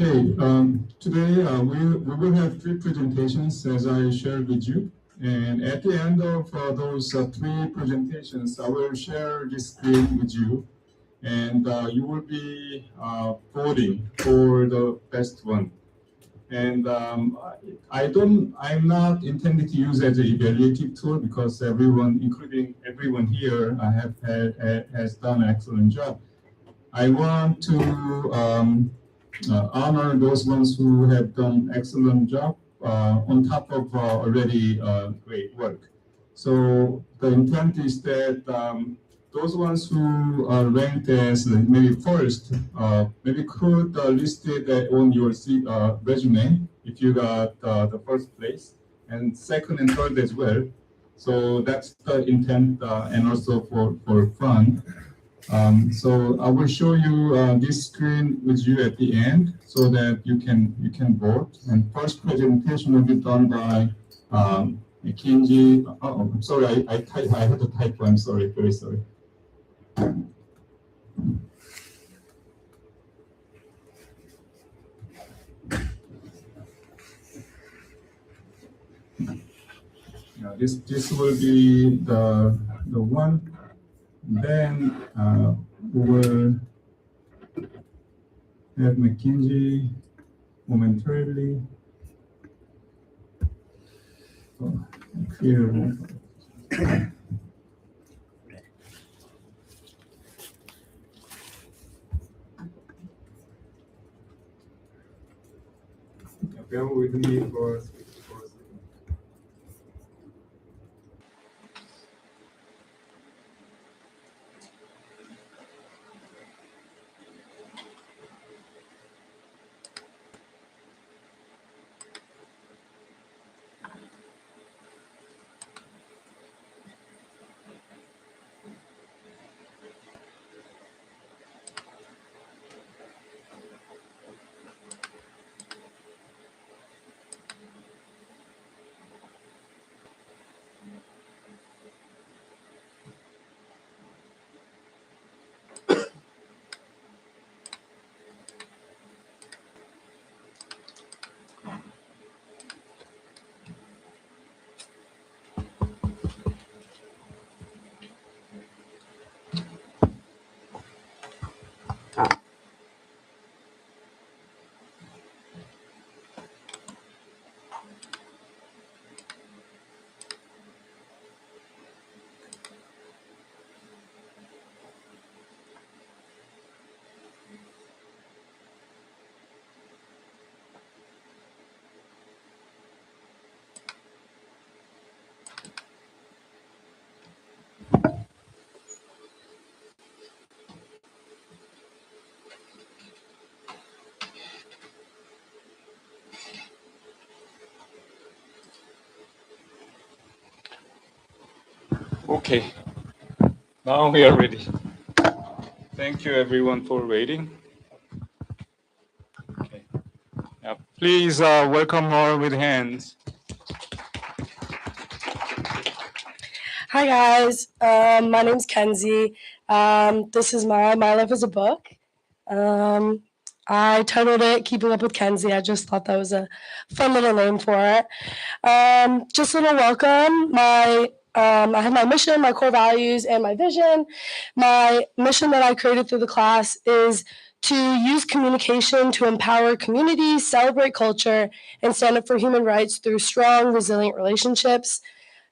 Okay, today we will have three presentations as I shared with you. And at the end of those three presentations, I will share this screen with you. And you will be voting for the best one. And I'm not intended to use it as an evaluative tool because everyone, including everyone here, has done an excellent job. I want to honor those ones who have done excellent job on top of already great work. So the intent is that those ones who are ranked as maybe first, maybe could list it on your resume if you got the first place, and second and third as well. So that's the intent, and also for fun. So I will show you this screen with you at the end, so that you can vote. And first presentation will be done by McKinsey. Oh, I'm sorry, I had to type. I'm sorry, very sorry. Yeah, this will be the one. Then we will have McKinsey momentarily. Oh, clear. Bear with me for. Okay, now we are ready. Thank you everyone for waiting. Okay. Please welcome all with hands. Hi guys, my name's Kenzie. This is my life as a book. I titled it "Keeping Up with Kenzie." I just thought that was a fun little name for it. Just a little welcome. I have my mission, my core values, and my vision. My mission that I created through the class is to use communication to empower communities, celebrate culture, and stand up for human rights through strong, resilient relationships.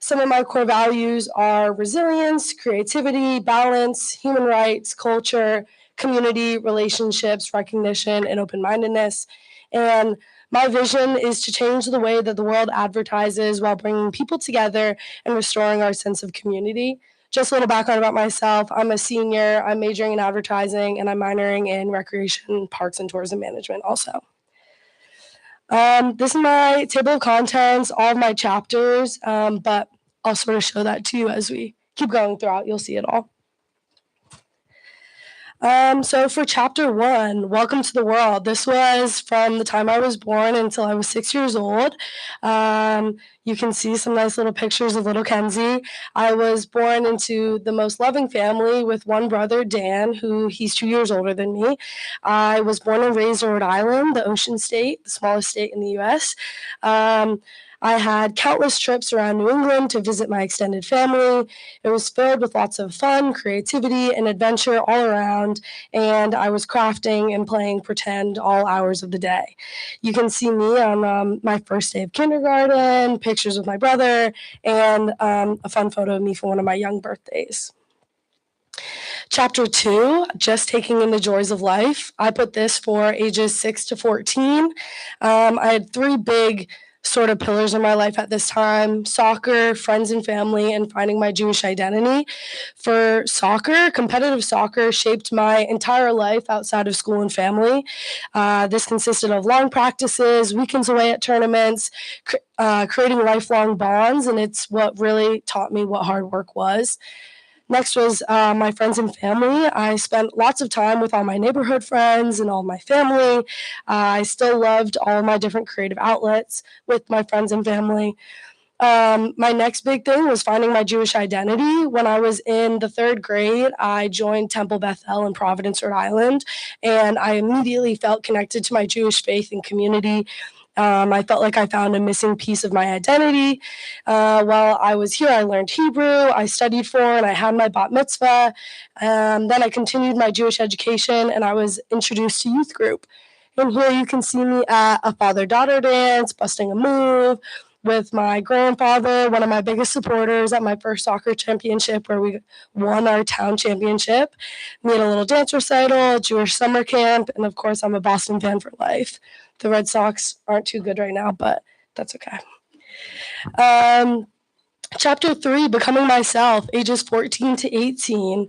Some of my core values are resilience, creativity, balance, human rights, culture, community, relationships, recognition, and open mindedness. And my vision is to change the way that the world advertises while bringing people together and restoring our sense of community. Just a little background about myself. I'm a senior, I'm majoring in advertising, and I'm minoring in recreation, parks, and tourism management also. This is my table of contents, all of my chapters, but I'll sort of show that to you as we keep going throughout. You'll see it all. So for chapter 1, Welcome to the World, this was from the time I was born until I was 6 years old. You can see some nice little pictures of little Kenzie. I was born into the most loving family with one brother, Dan, who he's 2 years older than me. I was born and raised in Rhode Island, the ocean state, the smallest state in the U.S. I had countless trips around New England to visit my extended family. It was filled with lots of fun, creativity, and adventure all around, and I was crafting and playing pretend all hours of the day. You can see me on my first day of kindergarten, pictures with my brother, and a fun photo of me for one of my young birthdays. Chapter 2, Just Taking in the Joys of Life. I put this for ages 6 to 14. I had 3 big sort of pillars in my life at this time: soccer, friends and family, and finding my Jewish identity. For soccer, competitive soccer shaped my entire life outside of school and family. This consisted of long practices, weekends away at tournaments, creating lifelong bonds, and it's what really taught me what hard work was. Next was my friends and family. I spent lots of time with all my neighborhood friends and all my family. I still loved all my different creative outlets with my friends and family. My next big thing was finding my Jewish identity. When I was in the 3rd grade, I joined Temple Bethel in Providence, Rhode Island, and I immediately felt connected to my Jewish faith and community. I felt like I found a missing piece of my identity. While I was here, I learned Hebrew, I studied for, and I had my bat mitzvah. Then I continued my Jewish education, and I was introduced to youth group. And here you can see me at a father-daughter dance, busting a move, with my grandfather, one of my biggest supporters at my first soccer championship where we won our town championship. We had a little dance recital, Jewish summer camp, and of course I'm a Boston fan for life. The Red Sox aren't too good right now, but that's okay. Chapter 3, Becoming Myself, ages 14 to 18.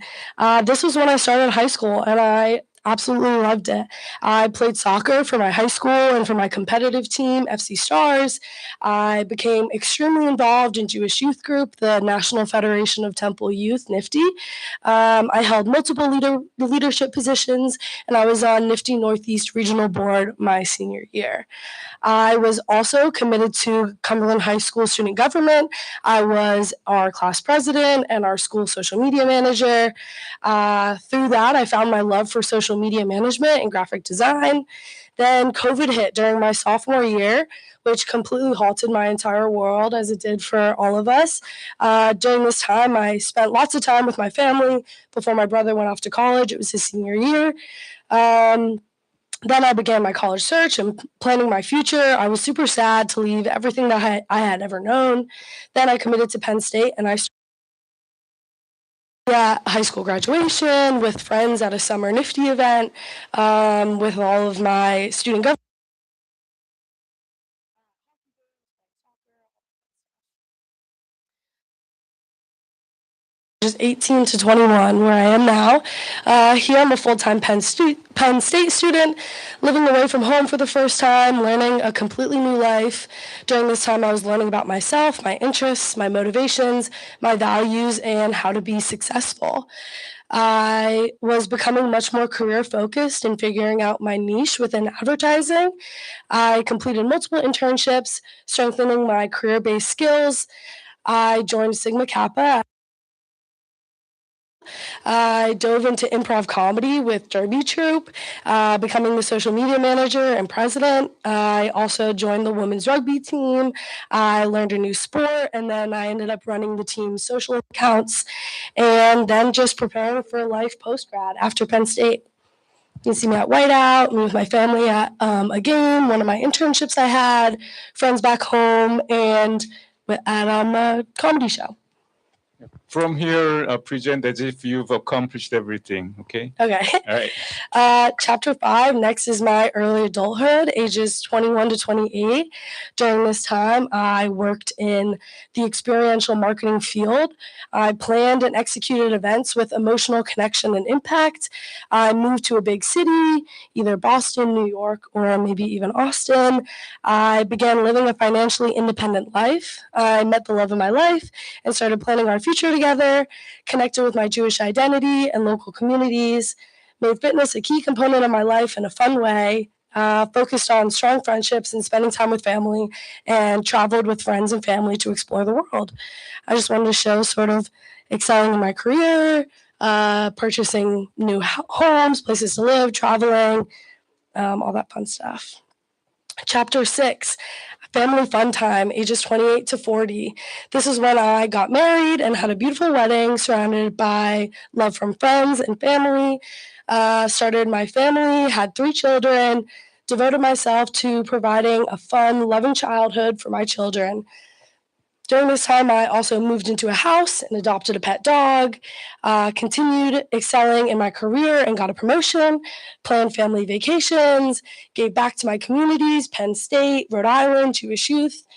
This was when I started high school, and I absolutely loved it. I played soccer for my high school and for my competitive team, FC Stars. I became extremely involved in Jewish Youth Group, the National Federation of Temple Youth, NIFTY. I held multiple leadership positions, and I was on NIFTY Northeast Regional Board my senior year. I was also committed to Cumberland High School student government. I was our class president and our school social media manager. Through that, I found my love for social media management and graphic design. Then COVID hit during my sophomore year, which completely halted my entire world, as it did for all of us. During this time, I spent lots of time with my family before my brother went off to college. It was his senior year. Then I began my college search and planning my future. I was super sad to leave everything that I had ever known. Then I committed to Penn State, and I started at high school graduation with friends at a summer NIFTY event, with all of my student government. ages 18 to 21, where I am now. Here I'm a full-time Penn State student, living away from home for the first time, learning a completely new life. During this time, I was learning about myself, my interests, my motivations, my values, and how to be successful. I was becoming much more career-focused and figuring out my niche within advertising. I completed multiple internships, strengthening my career-based skills. I joined Sigma Kappa. I dove into improv comedy with Derby Troupe, becoming the social media manager and president. I also joined the women's rugby team. I learned a new sport, and then I ended up running the team's social accounts, and then just preparing for life post-grad after Penn State. You can see me at Whiteout, me with my family at a game, one of my internships I had, friends back home, and at a comedy show. From here, present as if you've accomplished everything, okay? Okay. All right. Chapter 5, next is my early adulthood, ages 21 to 28. During this time, I worked in the experiential marketing field. I planned and executed events with emotional connection and impact. I moved to a big city, either Boston, New York, or maybe even Austin. I began living a financially independent life. I met the love of my life and started planning our future together, connected with my Jewish identity and local communities, made fitness a key component of my life in a fun way, focused on strong friendships and spending time with family, and traveled with friends and family to explore the world. I just wanted to show sort of excelling in my career, purchasing new homes, places to live, traveling, all that fun stuff. Chapter 6, family fun time, ages 28 to 40. This is when I got married and had a beautiful wedding surrounded by love from friends and family. Started my family, had 3 children, devoted myself to providing a fun, loving childhood for my children. During this time, I also moved into a house and adopted a pet dog, continued excelling in my career and got a promotion, planned family vacations, gave back to my communities, Penn State, Rhode Island, Jewish youth,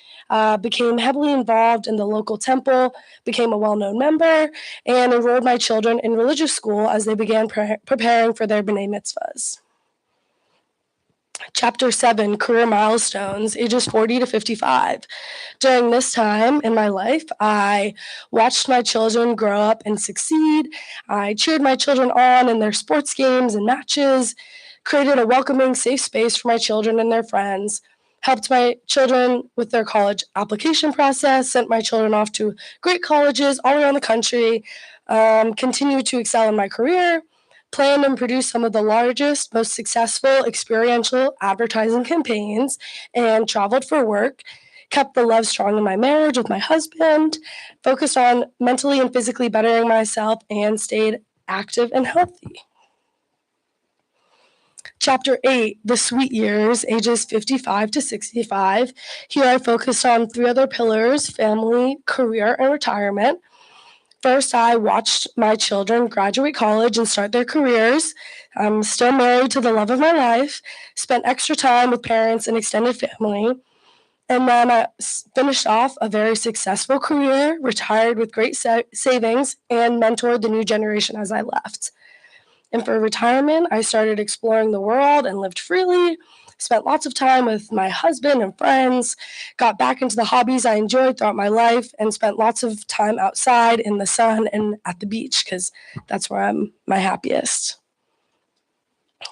became heavily involved in the local temple, became a well-known member, and enrolled my children in religious school as they began preparing for their B'nai Mitzvahs. Chapter 7, career milestones, ages 40 to 55. During this time in my life, I watched my children grow up and succeed. I cheered my children on in their sports games and matches, created a welcoming, safe space for my children and their friends, helped my children with their college application process, sent my children off to great colleges all around the country, continued to excel in my career, planned and produced some of the largest, most successful experiential advertising campaigns, and traveled for work, kept the love strong in my marriage with my husband, focused on mentally and physically bettering myself, and stayed active and healthy. Chapter 8, the sweet years, ages 55 to 65. Here I focused on 3 other pillars: family, career, and retirement. First, I watched my children graduate college and start their careers. I'm still married to the love of my life, spent extra time with parents and extended family, and then I finished off a very successful career, retired with great savings, and mentored the new generation as I left. And for retirement, I started exploring the world and lived freely, spent lots of time with my husband and friends, got back into the hobbies I enjoyed throughout my life, and spent lots of time outside in the sun and at the beach because that's where I'm my happiest.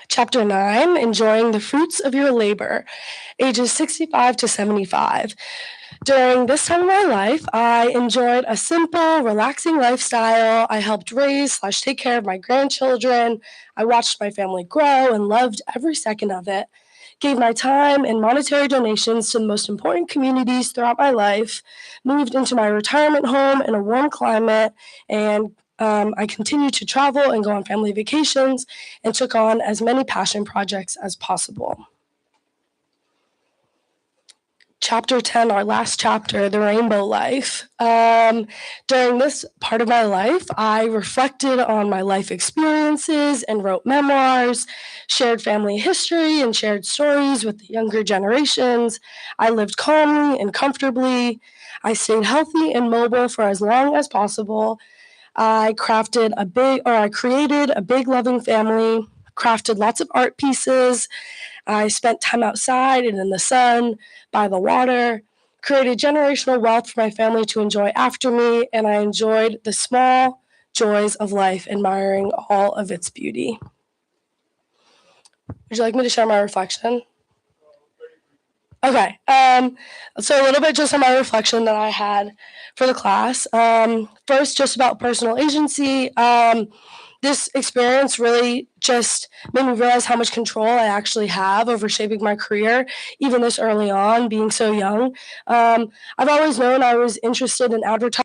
Chapter 9, enjoying the fruits of your labor, ages 65 to 75. During this time of my life, I enjoyed a simple, relaxing lifestyle. I helped raise/take care of my grandchildren. I watched my family grow and loved every second of it. Gave my time and monetary donations to the most important communities throughout my life. Moved into my retirement home in a warm climate, and I continued to travel and go on family vacations and took on as many passion projects as possible. Chapter 10, our last chapter, the rainbow life. During this part of my life, I reflected on my life experiences and wrote memoirs, shared family history, and shared stories with the younger generations. I lived calmly and comfortably. I stayed healthy and mobile for as long as possible. I created a big loving family, crafted lots of art pieces. I spent time outside and in the sun, by the water, created generational wealth for my family to enjoy after me, and I enjoyed the small joys of life, admiring all of its beauty. Would you like me to share my reflection? Okay, so a little bit just on my reflection that I had for the class. First, just about personal agency. This experience really just made me realize how much control I actually have over shaping my career, even this early on, being so young. I've always known I was interested in advertising.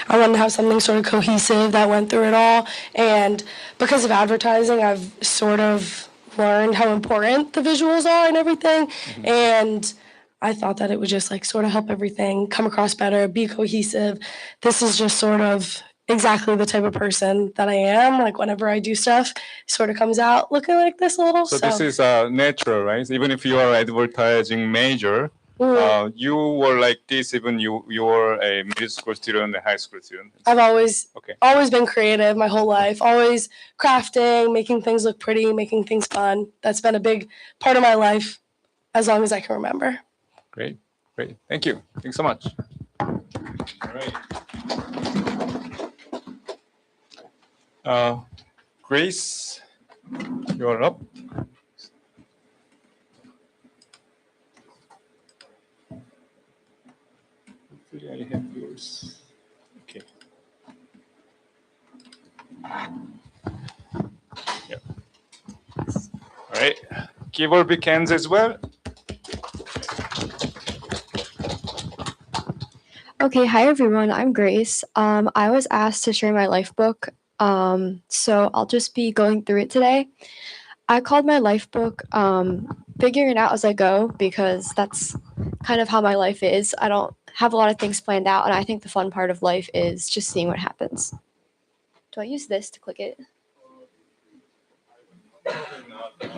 I wanted to have something sort of cohesive that went through it all. And because of advertising, I've sort of learned how important the visuals are and everything. Mm-hmm. And I thought that it would just like sort of help everything come across better, be cohesive. This is just sort of exactly the type of person that I am. Like whenever I do stuff, it sort of comes out looking like this a little. So this is natural, right? Even if you are advertising major, you were like this even you were a middle school student, a high school student. I've always been creative my whole life, always crafting, making things look pretty, making things fun. That's been a big part of my life as long as I can remember. Great. Thank you. Thanks so much. All right. Grace, you're up. Hopefully I have yours. Okay. Yep. All right. Give or big hands as well. Okay, hi everyone, I'm Grace. I was asked to share my life book, so I'll just be going through it today. I called my life book Figuring It Out As I Go because that's kind of how my life is. I don't have a lot of things planned out, and I think the fun part of life is just seeing what happens. Do I use this to click it? Maybe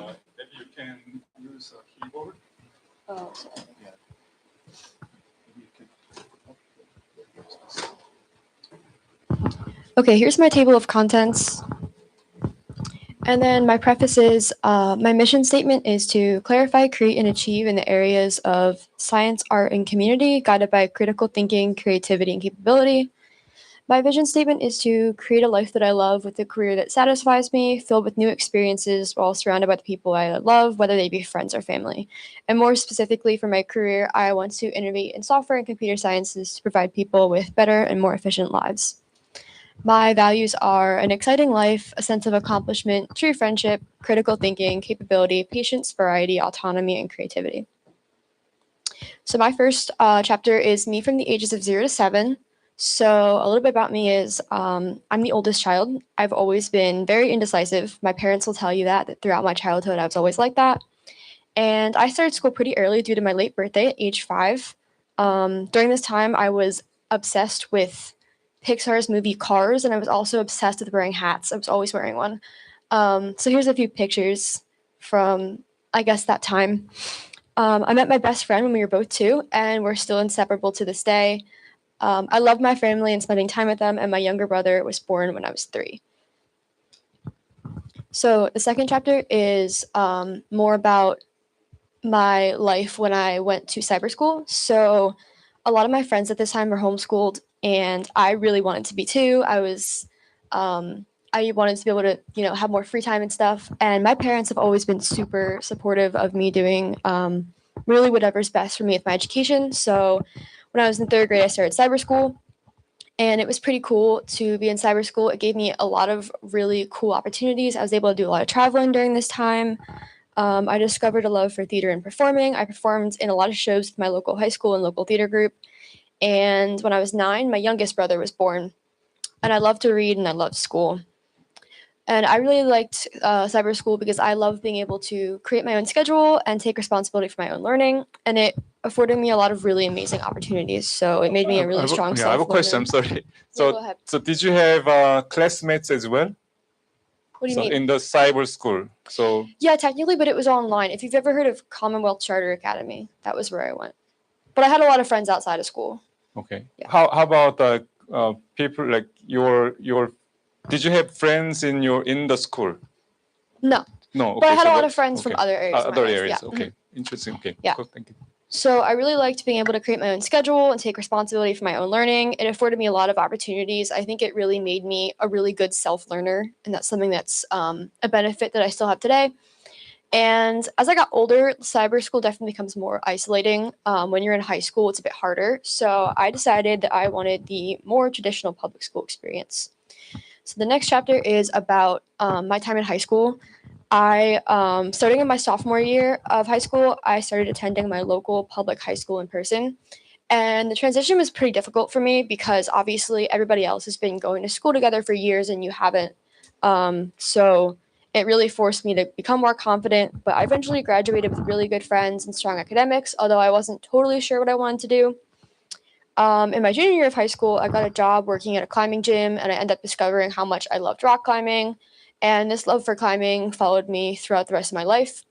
you can use a keyboard. Oh, sorry. Yeah. Okay, here's my table of contents. And then my preface is, my mission statement is to clarify, create, and achieve in the areas of science, art, and community, guided by critical thinking, creativity, and capability. My vision statement is to create a life that I love with a career that satisfies me, filled with new experiences while surrounded by the people I love, whether they be friends or family. And more specifically for my career, I want to innovate in software and computer sciences to provide people with better and more efficient lives. My values are an exciting life, a sense of accomplishment, true friendship, critical thinking, capability, patience, variety, autonomy, and creativity. So my first chapter is me from the ages of 0 to 7. So a little bit about me is I'm the oldest child. I've always been very indecisive. My parents will tell you that throughout my childhood, I was always like that. And I started school pretty early due to my late birthday at age 5. During this time, I was obsessed with Pixar's movie Cars, and I was also obsessed with wearing hats. I was always wearing one. So here's a few pictures from, I guess, that time. I met my best friend when we were both 2, and we're still inseparable to this day. I love my family and spending time with them, and my younger brother was born when I was 3. So the second chapter is more about my life when I went to cyber school. So a lot of my friends at this time were homeschooled, and I really wanted to be too. I wanted to be able to, have more free time and stuff. And my parents have always been super supportive of me doing really whatever's best for me with my education. So when I was in 3rd grade, I started cyber school, and it was pretty cool to be in cyber school. It gave me a lot of really cool opportunities. I was able to do a lot of traveling during this time. I discovered a love for theater and performing. I performed in a lot of shows with my local high school and local theater group. And when I was 9, my youngest brother was born. And I loved to read and I loved school. And I really liked cyber school because I love being able to create my own schedule and take responsibility for my own learning. And it afforded me a lot of really amazing opportunities. So it made me a really strong self-learner. I have a question. I'm sorry. Go ahead. So did you have classmates as well? What do you mean? In the cyber school. So yeah, technically, but it was online. If you've ever heard of Commonwealth Charter Academy, that was where I went. But I had a lot of friends outside of school. okay. Yeah. How about people like your? Did you have friends in the school? No. No. Okay, but I had so a lot of friends from other areas. Other life. areas. Yeah. Okay. Interesting. Okay. Yeah. Cool. Thank you. So I really liked being able to create my own schedule and take responsibility for my own learning. It afforded me a lot of opportunities. I think it really made me a really good self-learner, and that's something that's a benefit that I still have today. And as I got older, cyber school definitely becomes more isolating. When you're in high school, it's a bit harder. So I decided that I wanted the more traditional public school experience. So the next chapter is about my time in high school. Starting in my sophomore year of high school, I started attending my local public high school in person. And the transition was pretty difficult for me because obviously everybody else has been going to school together for years and you haven't. So it really forced me to become more confident, but I eventually graduated with really good friends and strong academics, although I wasn't totally sure what I wanted to do. In my junior year of high school, I got a job working at a climbing gym, and I ended up discovering how much I loved rock climbing. And this love for climbing followed me throughout the rest of my life.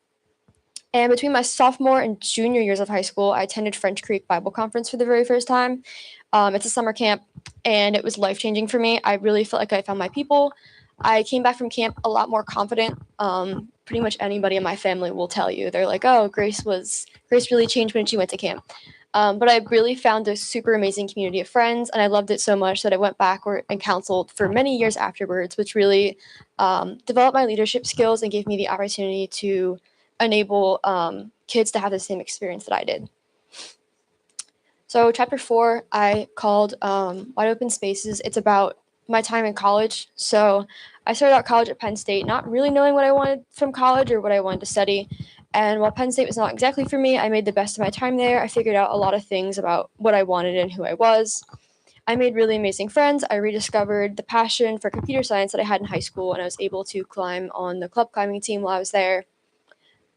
And between my sophomore and junior years of high school, I attended French Creek Bible Conference for the very first time. It's a summer camp, and it was life-changing for me. I really felt like I found my people. I came back from camp a lot more confident. Pretty much anybody in my family will tell you. They're like, oh, Grace really changed when she went to camp. But I really found a super amazing community of friends, and I loved it so much that I went back and counseled for many years afterwards, which really developed my leadership skills and gave me the opportunity to enable kids to have the same experience that I did. So chapter 4, I called Wide Open Spaces. It's about my time in college. So I started out college at Penn State, not really knowing what I wanted from college or what I wanted to study. And while Penn State was not exactly for me, I made the best of my time there. I figured out a lot of things about what I wanted and who I was. I made really amazing friends. I rediscovered the passion for computer science that I had in high school, and I was able to climb on the club climbing team while I was there.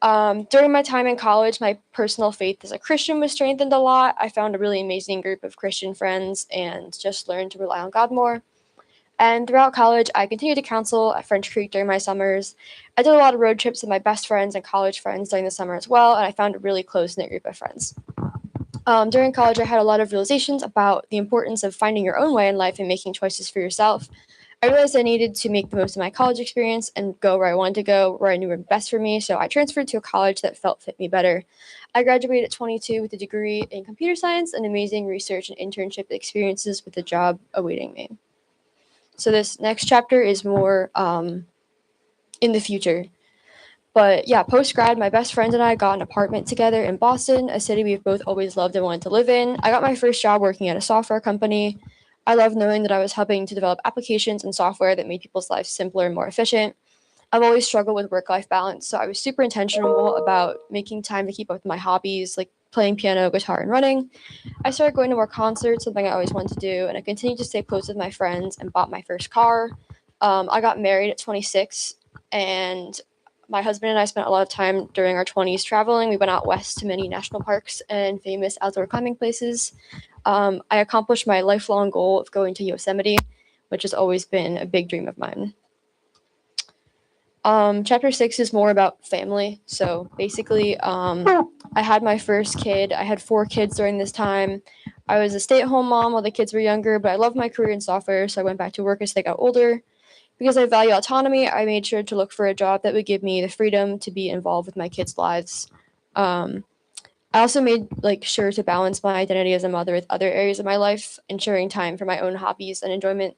During my time in college, my personal faith as a Christian was strengthened a lot. I found a really amazing group of Christian friends and just learned to rely on God more. And throughout college, I continued to counsel at French Creek during my summers. I did a lot of road trips with my best friends and college friends during the summer as well, and I found a really close-knit group of friends. During college, I had a lot of realizations about the importance of finding your own way in life and making choices for yourself. I realized I needed to make the most of my college experience and go where I wanted to go, where I knew were best for me, so I transferred to a college that fit me better. I graduated at 22 with a degree in computer science and amazing research and internship experiences with a job awaiting me. So this next chapter is more in the future. But yeah, post-grad, my best friend and I got an apartment together in Boston, a city we've both always loved and wanted to live in. I got my first job working at a software company. I loved knowing that I was helping to develop applications and software that made people's lives simpler and more efficient. I've always struggled with work-life balance, so I was super intentional about making time to keep up with my hobbies, like playing piano, guitar, and running. I started going to more concerts, something I always wanted to do, and I continued to stay close with my friends and bought my first car. I got married at 26, and my husband and I spent a lot of time during our 20s traveling. We went out west to many national parks and famous outdoor climbing places. I accomplished my lifelong goal of going to Yosemite, which has always been a big dream of mine. Chapter 6 is more about family. So basically, I had my first kid. I had 4 kids during this time. I was a stay-at-home mom while the kids were younger, but I loved my career in software, so I went back to work as they got older. Because I value autonomy, I made sure to look for a job that would give me the freedom to be involved with my kids' lives. I also made sure to balance my identity as a mother with other areas of my life, ensuring time for my own hobbies and enjoyment.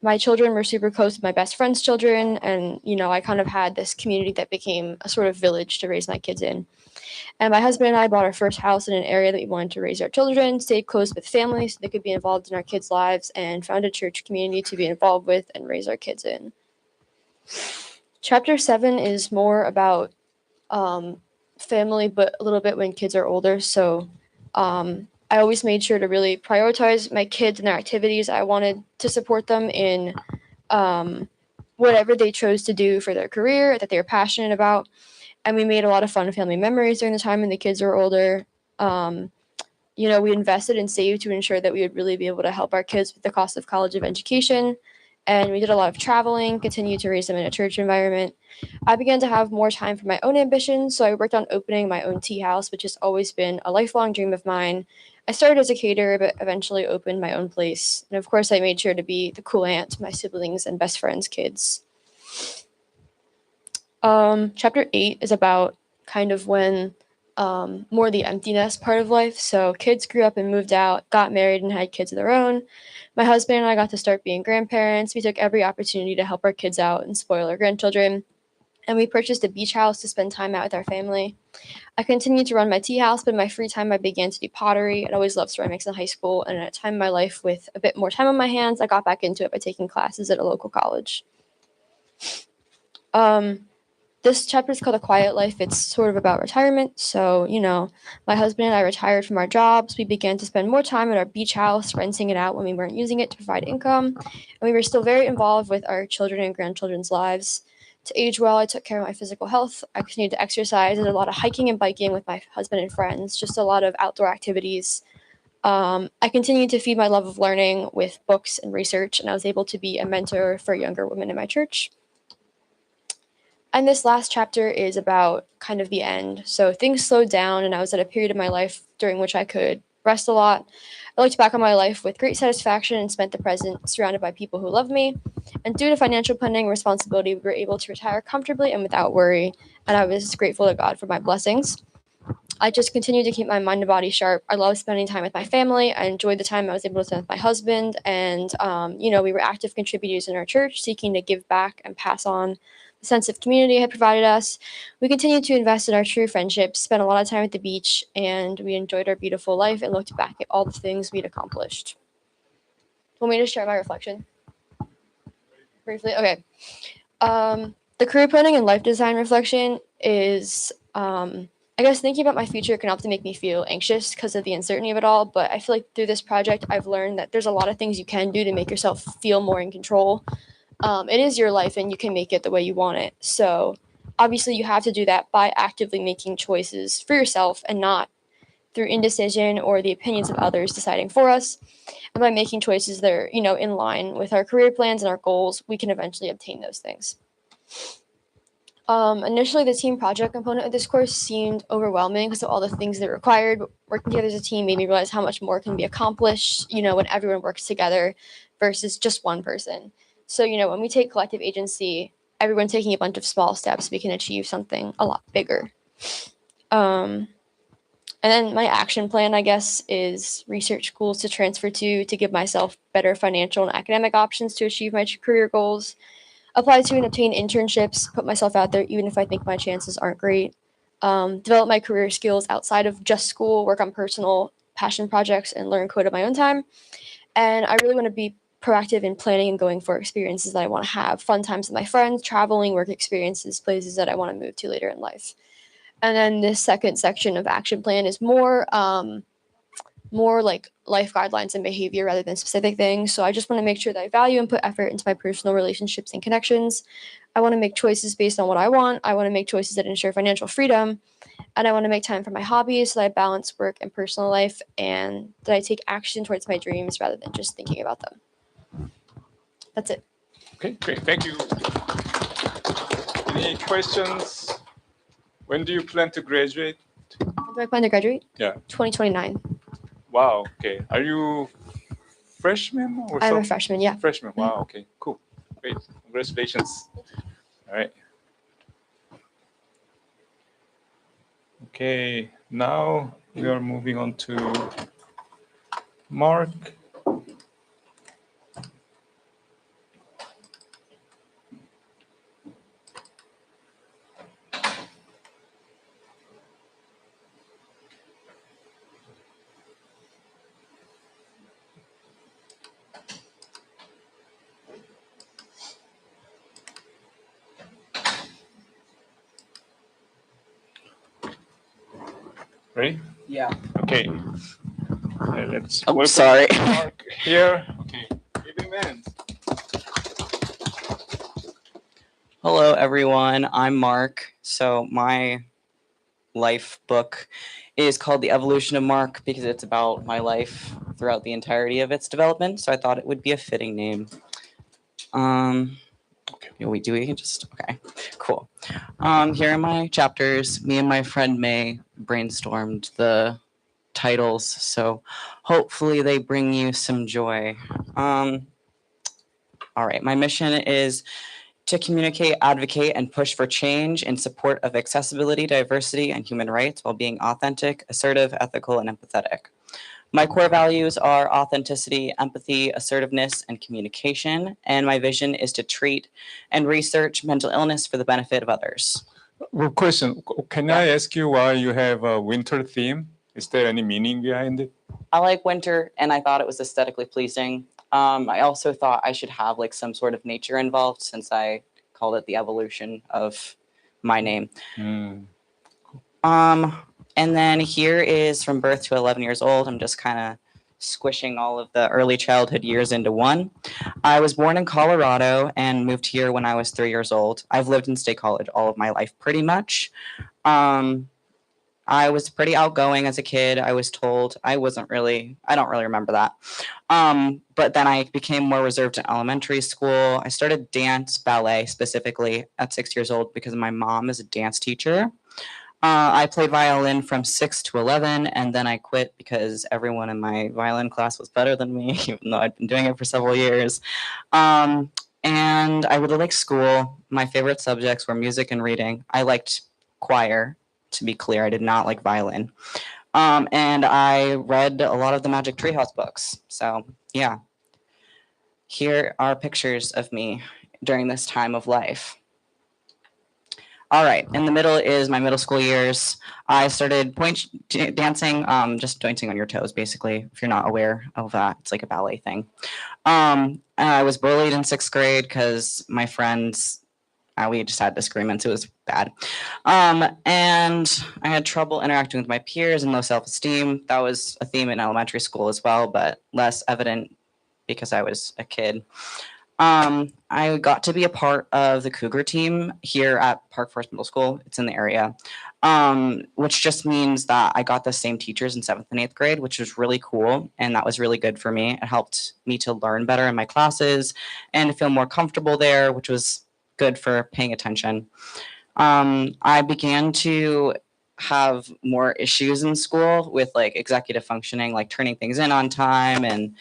My children were super close with my best friend's children, and I kind of had this community that became a sort of village to raise my kids in. And my husband and I bought our first house in an area that we wanted to raise our children, stayed close with family so they could be involved in our kids' lives, and found a church community to be involved with and raise our kids in. Chapter 7 is more about family, but a little bit when kids are older. So I always made sure to really prioritize my kids and their activities. I wanted to support them in whatever they chose to do for their career that they were passionate about. And we made a lot of fun family memories during the time when the kids were older. We invested and saved to ensure that we would really be able to help our kids with the cost of college of education. And we did a lot of traveling, continued to raise them in a church environment. I began to have more time for my own ambitions, so I worked on opening my own tea house, which has always been a lifelong dream of mine. I started as a caterer, but eventually opened my own place. And of course, I made sure to be the cool aunt to my siblings and best friends' kids. Chapter 8 is about kind of when more the emptiness part of life. So kids grew up and moved out, got married and had kids of their own. My husband and I got to start being grandparents. We took every opportunity to help our kids out and spoil our grandchildren. And we purchased a beach house to spend time out with our family. I continued to run my tea house, but in my free time, I began to do pottery. I'd always loved ceramics in high school. And at a time in my life with a bit more time on my hands, I got back into it by taking classes at a local college. This chapter is called A Quiet Life. It's sort of about retirement. So, my husband and I retired from our jobs. We began to spend more time at our beach house, renting it out when we weren't using it to provide income. And we were still very involved with our children and grandchildren's lives. To age well, I took care of my physical health. I continued to exercise. I did a lot of hiking and biking with my husband and friends, just a lot of outdoor activities. I continued to feed my love of learning with books and research, and I was able to be a mentor for younger women in my church. And this last chapter is about kind of the end. So things slowed down, and I was at a period of my life during which I could rest a lot. I looked back on my life with great satisfaction and spent the present surrounded by people who love me. And due to financial planning and responsibility, we were able to retire comfortably and without worry. And I was grateful to God for my blessings. I just continued to keep my mind and body sharp. I love spending time with my family. I enjoyed the time I was able to spend with my husband. And, we were active contributors in our church, seeking to give back and pass on the sense of community had provided us. We continued to invest in our true friendships, spent a lot of time at the beach, and we enjoyed our beautiful life and looked back at all the things we'd accomplished. Want me to share my reflection? Briefly? Okay. The career planning and life design reflection is, I guess thinking about my future can often make me feel anxious because of the uncertainty of it all, but I feel like through this project, I've learned that there's a lot of things you can do to make yourself feel more in control. It is your life and you can make it the way you want it. So obviously you have to do that by actively making choices for yourself and not through indecision or the opinions of others deciding for us. And by making choices that are, in line with our career plans and our goals, we can eventually obtain those things. Initially, the team project component of this course seemed overwhelming because of all the things that are required. But working together as a team made me realize how much more can be accomplished, when everyone works together versus just one person. So, when we take collective agency, everyone taking a bunch of small steps, we can achieve something a lot bigger. And then my action plan, I guess, is research schools to transfer to give myself better financial and academic options to achieve my career goals, apply to and obtain internships, put myself out there even if I think my chances aren't great, develop my career skills outside of just school, work on personal passion projects, and learn code at my own time. And I really want to be proactive in planning and going for experiences that I want to have, fun times with my friends, traveling, work experiences, places that I want to move to later in life. And then this second section of action plan is more like life guidelines and behavior rather than specific things. So I just want to make sure that I value and put effort into my personal relationships and connections. I want to make choices based on what I want. I want to make choices that ensure financial freedom. And I want to make time for my hobbies so that I balance work and personal life and that I take action towards my dreams rather than just thinking about them. That's it. Okay, great. Thank you. Any questions? When do you plan to graduate? When do I plan to graduate? Yeah. 2029. Wow. Okay. Are you freshman or I'm a something? freshman, yeah. Freshman. Wow. Okay. Cool. Great. Congratulations. All right. Okay. Now we are moving on to Mark. Ready? Yeah. Okay. Let's. Oh, welcome sorry. Mark here. Okay. Give him hand. Hello, everyone. I'm Mark. So my life book is called The Evolution of Mark because it's about my life throughout the entirety of its development. So I thought it would be a fitting name. Okay, cool. Here are my chapters. Me and my friend May brainstormed the titles, so hopefully they bring you some joy. All right, my mission is to communicate, advocate, and push for change in support of accessibility, diversity, and human rights while being authentic, assertive, ethical, and empathetic. My core values are authenticity, empathy, assertiveness, and communication, and my vision is to treat and research mental illness for the benefit of others. Well, question. Can I ask you why you have a winter theme? Is there any meaning behind it? I like winter, and I thought it was aesthetically pleasing. I also thought I should have like some sort of nature involved since I called it the evolution of my name. And then here is from birth to 11 years old. I'm just kind of squishing all of the early childhood years into one. I was born in Colorado and moved here when I was 3 years old. I've lived in State College all of my life pretty much. I was pretty outgoing as a kid. I was told I don't really remember that. But then I became more reserved in elementary school. I started ballet specifically at 6 years old because my mom is a dance teacher. I played violin from 6 to 11, and then I quit because everyone in my violin class was better than me, even though I'd been doing it for several years. And I really liked school. My favorite subjects were music and reading. I liked choir, to be clear. I did not like violin. And I read a lot of the Magic Treehouse books. So, yeah. Here are pictures of me during this time of life. All right, in the middle is my middle school years. I started dancing, just dancing on your toes, basically, if you're not aware of that. It's like a ballet thing. I was bullied in 6th grade because my friends, we just had disagreements. It was bad. And I had trouble interacting with my peers and low self-esteem. That was a theme in elementary school as well, but less evident because I was a kid. I got to be a part of the Cougar team here at Park Forest Middle School. It's in the area, which just means that I got the same teachers in 7th and 8th grade, which was really cool. And that was really good for me. It helped me to learn better in my classes and to feel more comfortable there, which was good for paying attention. I began to have more issues in school with like executive functioning, like turning things in on time and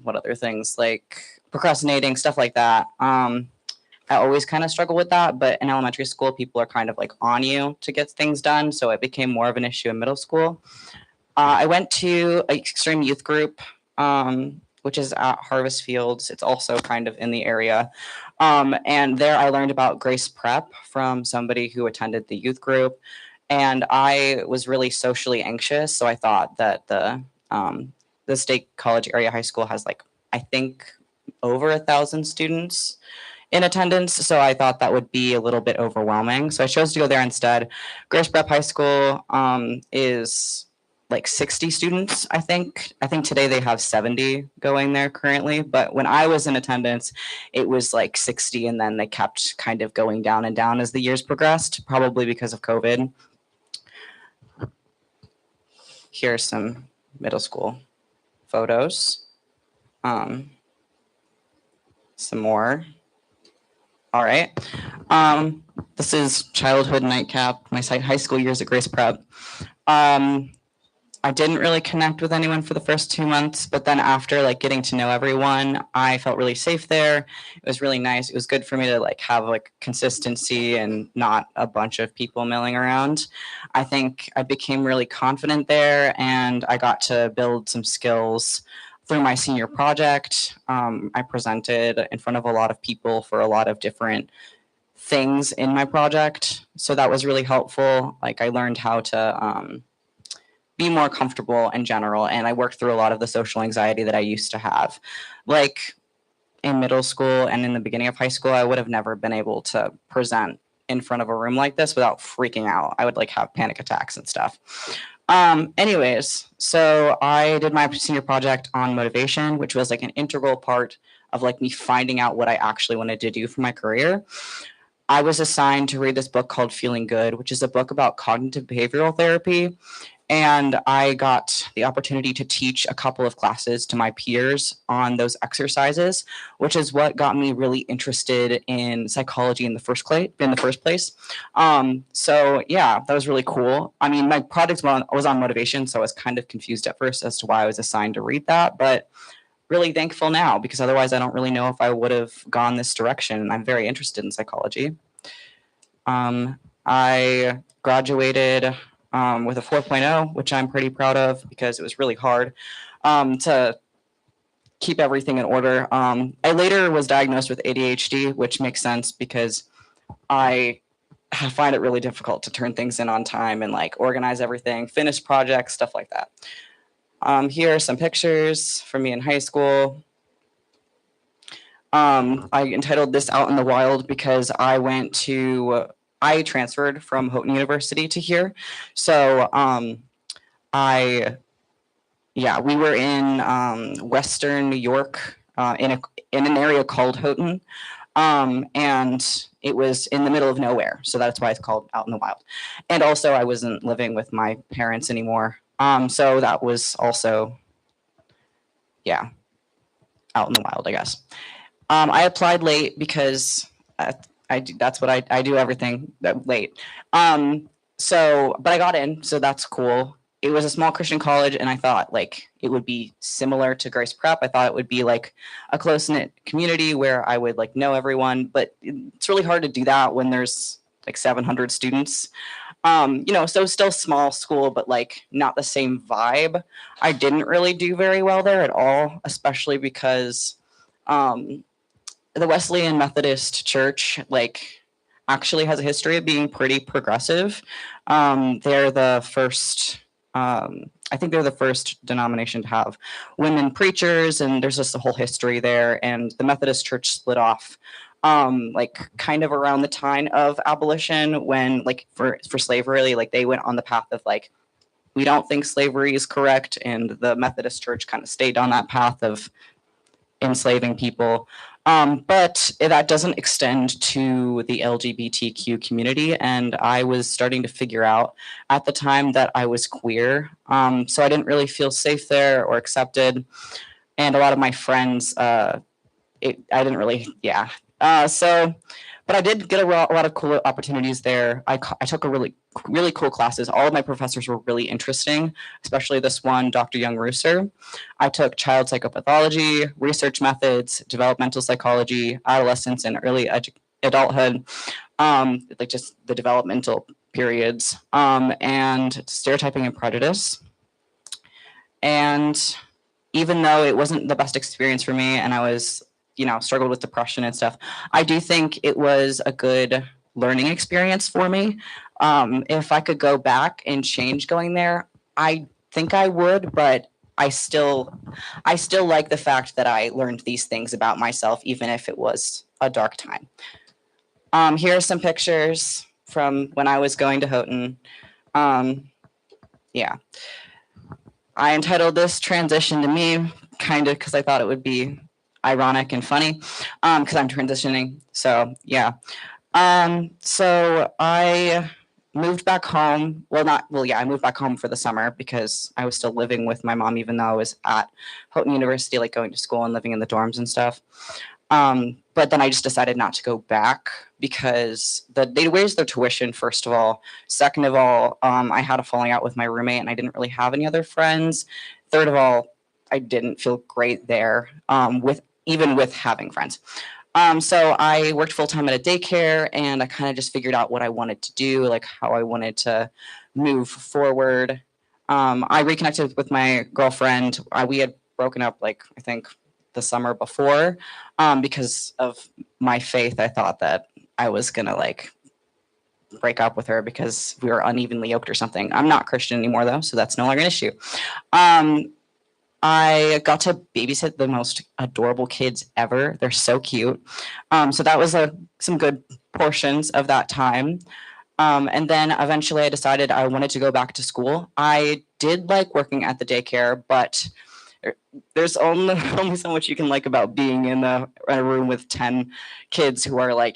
what other things, like procrastinating, stuff like that. I always kind of struggle with that, but in elementary school, people are kind of like on you to get things done. So it became more of an issue in middle school. I went to an extreme youth group, which is at Harvest Fields. It's also kind of in the area. And there I learned about Grace Prep from somebody who attended the youth group. And I was really socially anxious. So I thought that the State College Area High School has like, I think, over 1,000 students in attendance. So I thought that would be a little bit overwhelming. So I chose to go there instead. Grace Prep High School is like 60 students, I think. I think today they have 70 going there currently. But when I was in attendance, it was like 60, and then they kept kind of going down and down as the years progressed, probably because of COVID. Here's some middle school photos. Some more. All right. This is childhood nightcap, my high school years at Grace Prep. I didn't really connect with anyone for the first 2 months, but then after like getting to know everyone, I felt really safe there. It was really nice. It was good for me to like have like consistency and not a bunch of people milling around. I think I became really confident there, and I got to build some skills through my senior project. I presented in front of a lot of people for a lot of different things in my project. So that was really helpful. Like I learned how to be more comfortable in general. And I worked through a lot of the social anxiety that I used to have. Like in middle school and in the beginning of high school, I would have never been able to present in front of a room like this without freaking out. I would like have panic attacks and stuff. Anyways, so I did my senior project on motivation, which was like an integral part of like me finding out what I actually wanted to do for my career. I was assigned to read this book called Feeling Good, which is a book about cognitive behavioral therapy. And I got the opportunity to teach a couple of classes to my peers on those exercises, which is what got me really interested in psychology in the first place. So yeah, that was really cool. I mean, my project was on motivation, so I was kind of confused at first as to why I was assigned to read that, but really thankful now, because otherwise I don't really know if I would have gone this direction. I'm very interested in psychology. I graduated with a 4.0, which I'm pretty proud of because it was really hard to keep everything in order. I later was diagnosed with ADHD, which makes sense because I find it really difficult to turn things in on time and like organize everything, finish projects, stuff like that. Here are some pictures from me in high school. I entitled this Out in the Wild because I transferred from Houghton University to here. So we were in Western New York in an area called Houghton. And it was in the middle of nowhere. So that's why it's called Out in the Wild. And also I wasn't living with my parents anymore. So that was also, out in the wild, I guess. I applied late because that's what I do, everything late. But I got in, so that's cool. It was a small Christian college, and I thought like it would be similar to Grace Prep. I thought it would be like a close-knit community where I would like know everyone, but it's really hard to do that when there's like 700 students. So still small school, but like not the same vibe. I didn't really do very well there at all, especially because the Wesleyan Methodist Church like actually has a history of being pretty progressive. They're the first, I think they're the first denomination to have women preachers, and there's just a whole history there. And the Methodist Church split off like kind of around the time of abolition, when like for slavery, like they went on the path of like, we don't think slavery is correct. And the Methodist Church kind of stayed on that path of enslaving people. But that doesn't extend to the LGBTQ community. And I was starting to figure out at the time that I was queer. So I didn't really feel safe there or accepted. And a lot of my friends, I didn't really, but I did get a lot of cool opportunities there. I took a really cool classes. All of my professors were really interesting, especially this one, Dr. Young Rooser. I took child psychopathology, research methods, developmental psychology, adolescence and early adulthood, like just the developmental periods, and stereotyping and prejudice. And even though it wasn't the best experience for me and I was, struggled with depression and stuff, I do think it was a good learning experience for me. If I could go back and change going there, I think I would, but I still like the fact that I learned these things about myself, even if it was a dark time. Here are some pictures from when I was going to Houghton. Yeah. I entitled this Transition to Me, kind of because I thought it would be ironic and funny, because I'm transitioning. So, yeah. So I moved back home. I moved back home for the summer because I was still living with my mom, even though I was at Houghton University, like going to school and living in the dorms and stuff. But then I just decided not to go back because they raised their tuition, first of all. Second of all, I had a falling out with my roommate and I didn't really have any other friends. Third of all, I didn't feel great there, even with having friends. So I worked full-time at a daycare and I kind of just figured out what I wanted to do, like how I wanted to move forward. I reconnected with my girlfriend. We had broken up, I think the summer before, because of my faith. I thought that I was gonna break up with her because we were unevenly yoked or something. I'm not Christian anymore though, so that's no longer an issue. I got to babysit the most adorable kids ever. They're so cute. So that was some good portions of that time. And then eventually I decided I wanted to go back to school. I did like working at the daycare, but there's only so much you can like about being in a room with 10 kids who are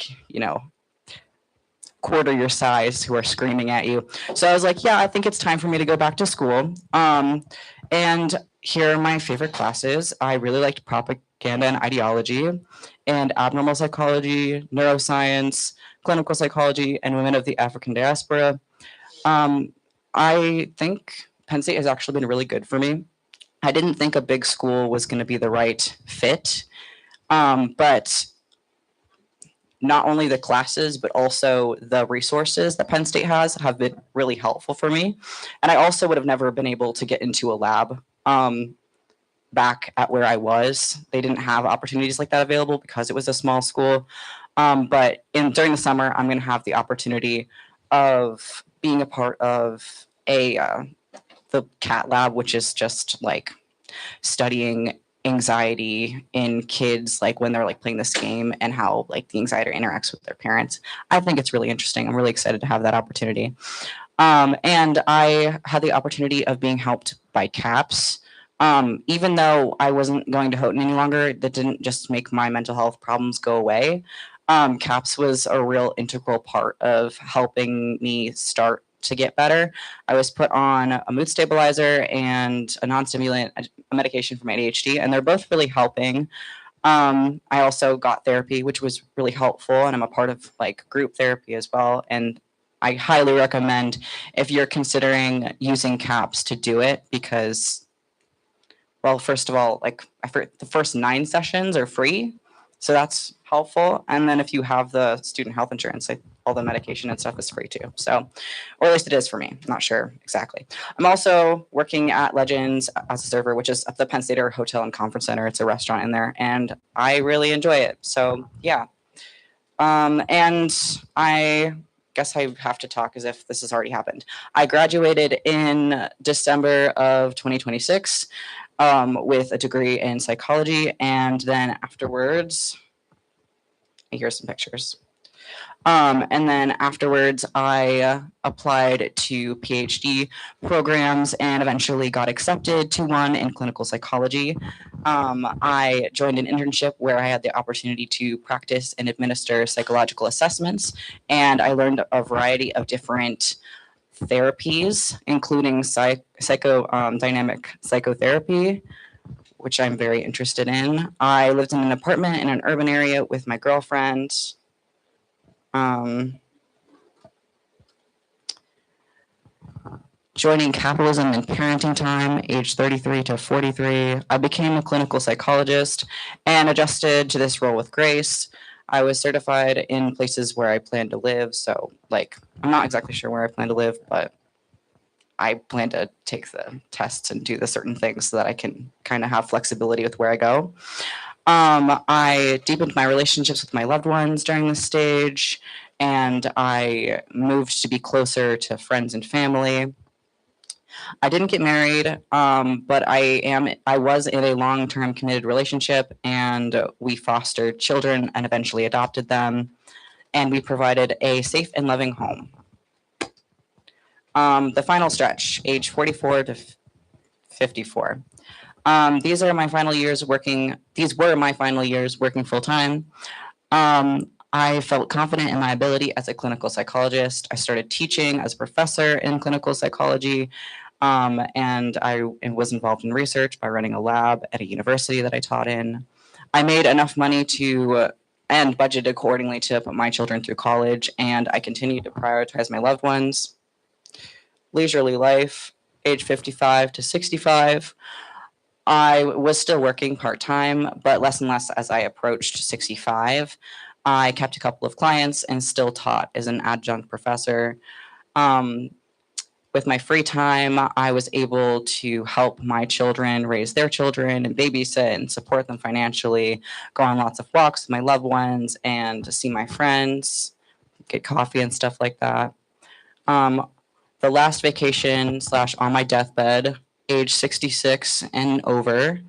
quarter your size, who are screaming at you. So I was like, yeah, I think it's time for me to go back to school. And here are my favorite classes. I really liked propaganda and ideology and abnormal psychology, neuroscience, clinical psychology, and women of the African diaspora. I think Penn State has actually been really good for me. I didn't think a big school was going to be the right fit, but not only the classes, but also the resources that Penn State have been really helpful for me. And I also would have never been able to get into a lab back at where I was. They didn't have opportunities like that available because it was a small school. But during the summer, I'm going to have the opportunity of being a part of the CAT lab, which is just studying anxiety in kids, when they're playing this game and how the anxiety interacts with their parents. I think it's really interesting. I'm really excited to have that opportunity. And I had the opportunity of being helped by CAPS. Even though I wasn't going to Houghton any longer, that didn't just make my mental health problems go away. CAPS was a real integral part of helping me start to get better. I was put on a mood stabilizer and a non-stimulant, a medication for my ADHD, and they're both really helping. I also got therapy, which was really helpful, and I'm a part of group therapy as well. And I highly recommend, if you're considering using CAPS, to do it because, well, first of all, the first 9 sessions are free, so that's helpful. And then if you have the student health insurance, all the medication and stuff is free too. So, or at least it is for me. I'm not sure exactly. I'm also working at Legends as a server, which is at the Penn State Hotel and Conference Center. It's a restaurant in there, and I really enjoy it. So yeah. And I guess I have to talk as if this has already happened. I graduated in December of 2026 with a degree in psychology, and then afterwards, here's some pictures. And then afterwards, I applied to PhD programs and eventually got accepted to one in clinical psychology. I joined an internship where I had the opportunity to practice and administer psychological assessments, and I learned a variety of different therapies, including psychodynamic psychotherapy, which I'm very interested in. I lived in an apartment in an urban area with my girlfriend. Joining Capitalism and Parenting Time, age 33 to 43, I became a clinical psychologist and adjusted to this role with grace. I was certified in places where I plan to live. So, like, I'm not exactly sure where I plan to live, but I plan to take the tests and do the certain things so that I can kind of have flexibility with where I go. I deepened my relationships with my loved ones during this stage, and I moved to be closer to friends and family. I didn't get married, but I was in a long-term committed relationship, and we fostered children and eventually adopted them, and we provided a safe and loving home. The final stretch, age 44 to 54. These were my final years working full time. I felt confident in my ability as a clinical psychologist. I started teaching as a professor in clinical psychology, and I was involved in research by running a lab at a university that I taught in. I made enough money to and budgeted accordingly to put my children through college, and I continued to prioritize my loved ones. Leisurely life, age 55 to 65. I was still working part-time, but less and less as I approached 65. I kept a couple of clients and still taught as an adjunct professor. With my free time, I was able to help my children raise their children and babysit and support them financially, go on lots of walks with my loved ones and see my friends, get coffee and stuff like that. The last vacation / on my deathbed, age 66 and over.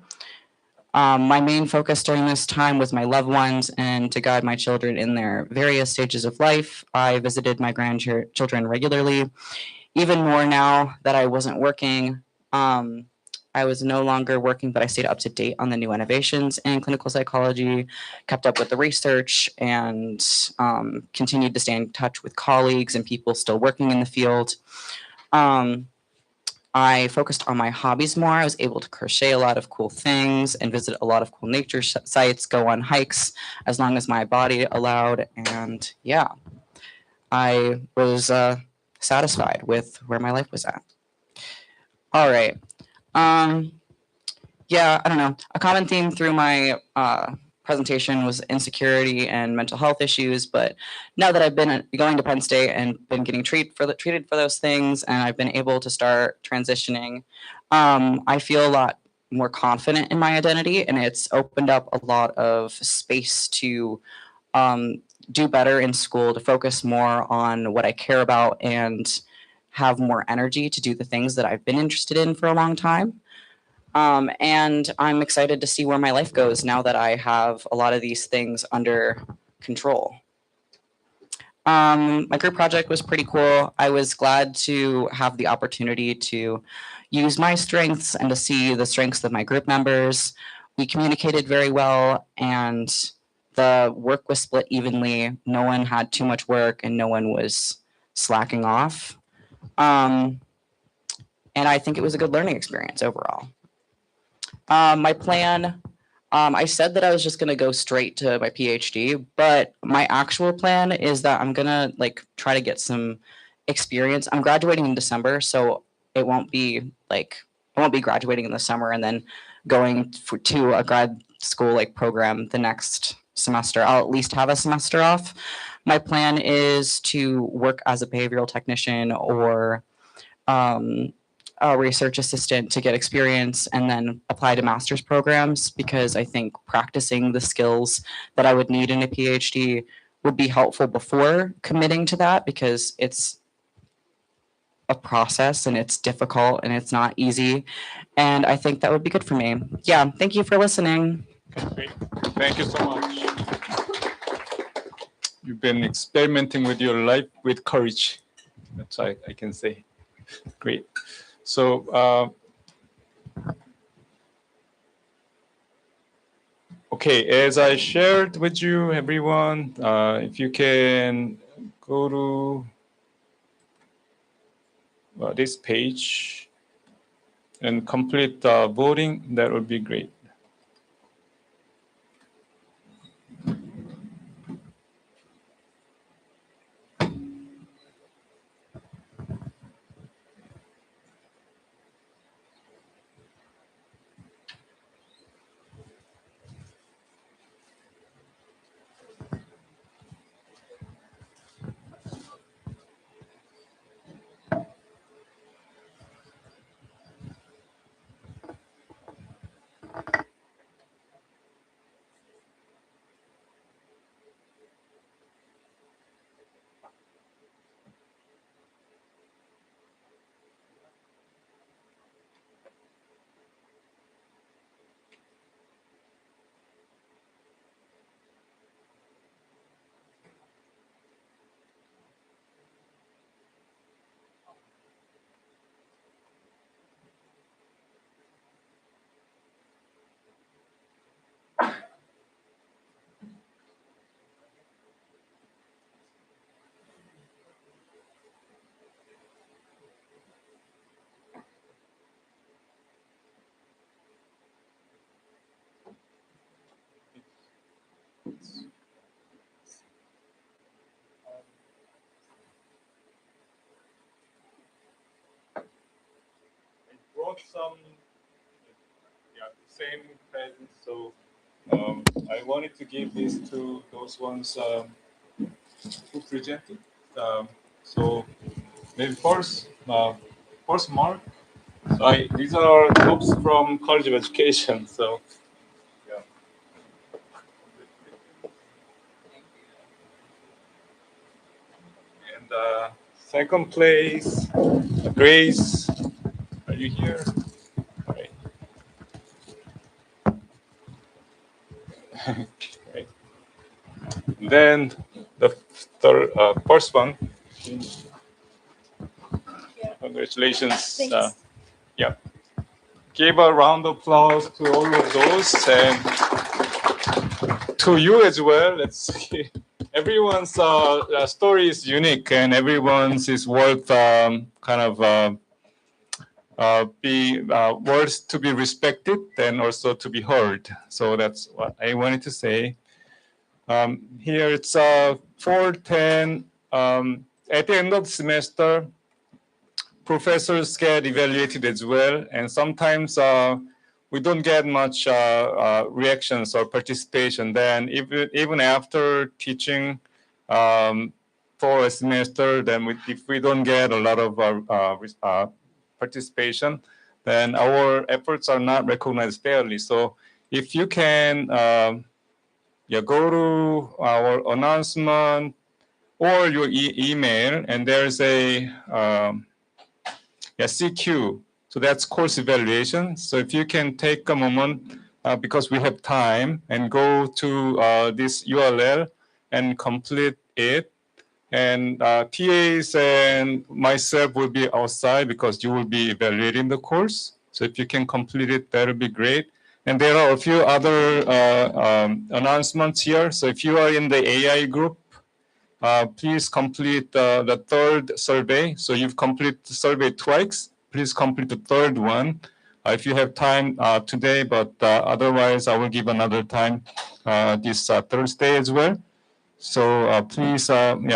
My main focus during this time was my loved ones and to guide my children in their various stages of life. I visited my grandchildren regularly, even more now that I wasn't working. I was no longer working, but I stayed up to date on the new innovations in clinical psychology, kept up with the research, and continued to stay in touch with colleagues and people still working in the field. I focused on my hobbies more. I was able to crochet a lot of cool things and visit a lot of cool nature sites, go on hikes as long as my body allowed. And yeah, I was satisfied with where my life was at. All right. Yeah, I don't know. A common theme through my presentation was insecurity and mental health issues. But now that I've been going to Penn State and been getting treated for those things, and I've been able to start transitioning, I feel a lot more confident in my identity, and it's opened up a lot of space to do better in school, to focus more on what I care about, and have more energy to do the things that I've been interested in for a long time. And I'm excited to see where my life goes now that I have a lot of these things under control. My group project was pretty cool. I was glad to have the opportunity to use my strengths and to see the strengths of my group members. We communicated very well, and the work was split evenly. No one had too much work, and no one was slacking off. And I think it was a good learning experience overall. My plan, I said that I was just going to go straight to my PhD, but my actual plan is that I'm going to try to get some experience. I'm graduating in December, so I won't be graduating in the summer and then going to a grad school program the next semester. I'll at least have a semester off. My plan is to work as a behavioral technician or a research assistant to get experience and then apply to master's programs, because I think practicing the skills that I would need in a PhD would be helpful before committing to that, because it's a process and it's difficult and it's not easy. And I think that would be good for me. Yeah, thank you for listening. Great. Thank you so much. You've been experimenting with your life with courage. That's all I can say. Great. So, okay, as I shared with you, everyone, if you can go to this page and complete the voting, that would be great. got some same presents, so I wanted to give this to those ones who presented. So maybe first Mark. So these are notes from College of Education. So yeah. And second place, Grace. Are you here? All right. Right. Then the first one. Congratulations. Yeah. Give a round of applause to all of those and to you as well. Let's see. Everyone's story is unique and everyone's is worth words to be respected and also to be heard. So that's what I wanted to say. Here it's 4:10. At the end of the semester, professors get evaluated as well, and sometimes we don't get much reactions or participation. Then even after teaching for a semester, then if we don't get a lot of participation, then our efforts are not recognized fairly. So if you can go to our announcement or your email, and there's a CQ. So that's course evaluation. So if you can take a moment, because we have time, and go to this URL and complete it. And TAs and myself will be outside because you will be evaluating the course. So if you can complete it, that would be great. And there are a few other announcements here. So if you are in the AI group, please complete the third survey. So you've completed the survey twice. Please complete the third one if you have time today, but otherwise I will give another time this Thursday as well. So please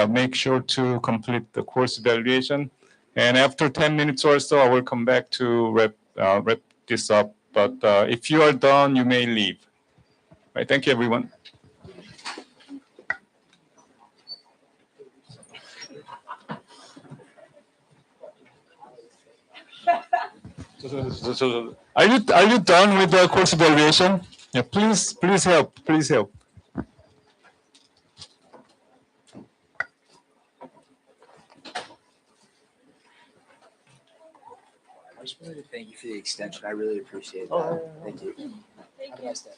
make sure to complete the course evaluation. And after 10 minutes or so, I will come back to wrap this up. But if you are done, you may leave. All right, thank you, everyone. Are you done with the course evaluation? Yeah, please help. Please help. I just wanted to thank you for the extension. I really appreciate that. Thank you. Have a nice day.